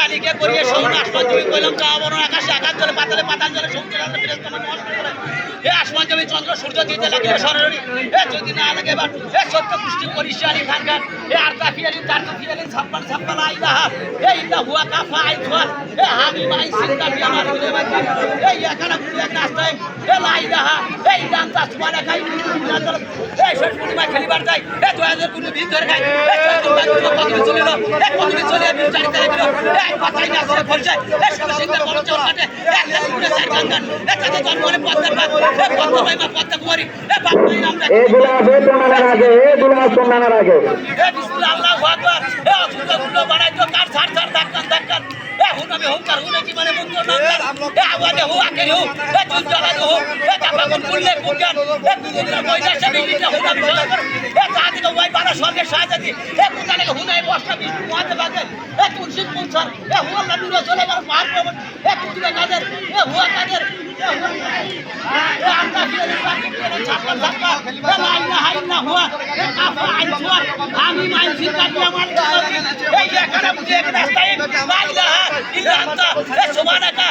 আলিকে করিয়ে সৌন আসমান তুমি কইলাম চা বড় আকাশে আকাশ জলে পাতালে পাতাল জলে সমুদ্রে তোমার নষ্ট করে আসমান জমি চন্দ্র সূর্য দিতে লাগিল সররি যদি না লাগে এবার সত্য পুষ্টি করিস আলী খান খান আর কাফিয়ালি তার কাফিয়ালি ছাপ্পান ছাপ্পান আইলাহা ইল্লা হুয়া কাফা আইথওয়া হামি মাই সিনকা বি আমার গলে বাকি এখানে পুরো রাস্তায় লা ইলাহা ইল্লা আনতা সুবহানাকা সরস্বতী খেলিবার যাই 2000 কোটি ভিতর গায় কতদিন চলে গেল কতদিন চলে বিচারিত লাগলো পাতাই না সে পরিচয় সুরসিংহের বড় চোর কাটে পুরো চার গাঙ্গান তাতে জন্মনে পদ্মার বাদ পদ্মা ভাই মা পদ্মা কুমারী বাপই আমরা এগুলা বেতনার আগে এগুলা সম্মানের আগে বিসমিল্লাহ আল্লাহু আকবার অসুন্দর বানাই তো কার ছাড় ছাড় ধাক্কা ধাক্কা হুনামে হুঙ্কার হুনে কি মানে মুঙ্গর নাম আওয়াজে হু আকেরি হু তুই জ্বালা হু তাপাগুন কুললে কুলগান দুদিনের ময়দা সে বিলিটা হুনামে সরকার তাতে তো ওই বাড়া সরকার সাহায্য কুতালে হুনাই বসটা বিষ্ণু মহাতে বাগে তুলসী কুলছর হুয়া নদুর চলে আমার পার প্রবণ কুতুলে কাদের হুয়া কাদের আমরা ফিরে ছাপা ছাপা লা ইলাহা ইল্লা হুয়া কাফা আইছওয়া আমি মাইনসির কাছে আমার এই এখানে বুঝে এক রাস্তায় লা ইলাহা ইল্লা আনতা সুবহানাকা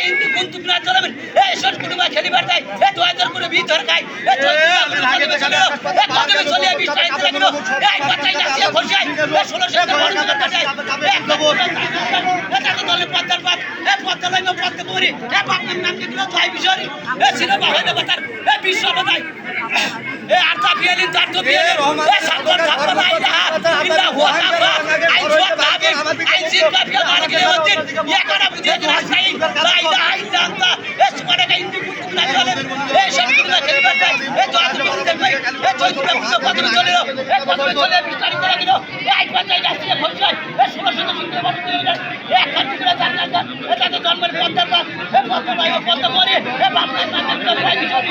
ইন্দি কুনতুম না চলাবেন সর কুটুমা খেলিবার যাই 2000 করে ভিতর খাই কদমে চলে বিস্তার দিতে লাগলো এই বাচ্চাই না সে খোঁজাই 1600 টাকা বড় টাকা যায় এটা দলে পদ্মার বাদ পদ্মা লাইন পদ্মা করি বাপের নাম কি দিল ভাই বিশরি ছিল বাহাই না বাতার বিশ্ব বাতাই আরতা বিয়ালিন তারতো বিয়ালিন সাগর সাগর লা ইলাহা ইল্লা হুয়া কাফা আইছওয়া তাবির আইজিন কাফিয়া মালিক লিওয়াতিন ইয়াকানা বুঝিয়ে রাস্তাই লা ইলাহা ইল্লা আনতা সুবহানাকা ইন্নী কুনতু মিনাল জালিমিন শরীরগুলো খেলবার যায় তো আদর করে দেখবে চৈতুটা পুরো কদমে চলে এলো কদমে চলে বিস্তারিত লাগিল এই বাচ্চাই রাস্তায় খোঁজায় 1600 সিংহে বড় দিলেন এক খাটি করে চার গান এটাতে জন্মের পদ্মার বাদ পদ্মা ভাই পদ্মা করে বাপের নাম কি দিল ভাই বিশরি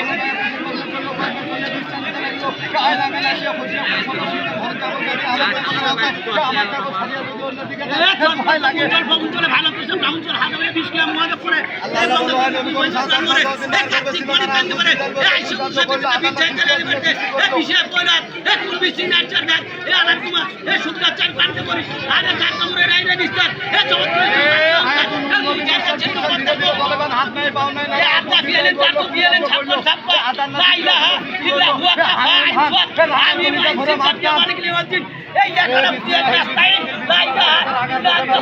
আমি মাইনসির কাছে মালিক লিওয়াতিন এই এখানে বুঝিয়ে রাস্তায় লা ইলাহা ইল্লা আনতা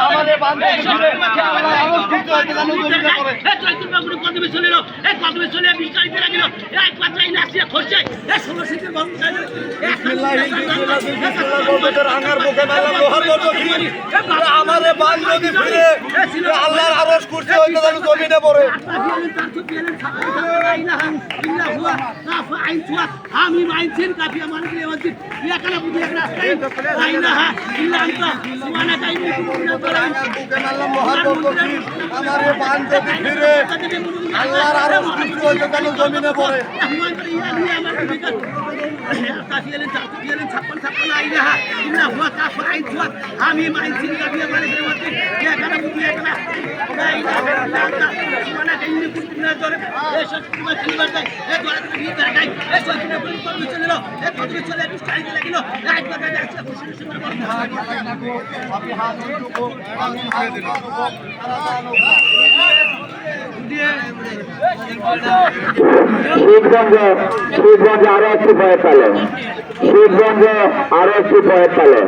আমাদের বান্ধব ঘিরে আল্লাহ আলোকিত হতে জানো জমিনে পড়ে চৈতুটা গুরু কদমে চলে এলো কদমে চলে বিস্তারিত লাগিল এই পাঁচাই নাচিয়ে খসছে 16 সিংহের বড় বিসমিল্লাহির আঙ্গার বুকে নালাম লোহার মতো ঘিরে আমাদের বান্ধব ফিরে আল্লাহর আরশ করতে হতে জানো জমিনে পড়ে আমি মাইনসির কাফিয়া মালিক লিওয়াতিন এখানে বুঝিয়ে রাস্তায় লা ইলাহা ইল্লা আনতা সুবহানাকা ইন্নী কুনতু মিনাল জালিমিন আমারে বান্ধব ফিরে আল্লাহর আরশ করতে হতে জানো জমিনে পড়ে আমি মাইনসির কাফিয়া মালিক লিওয়াতিন এখানে বুঝিয়ে শিবগঞ্জে আরো একটি ভয়ের তালে শিবগঞ্জে আরো একটি ভয়ের তালে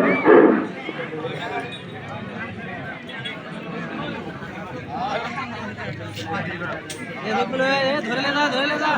ধরে লে যা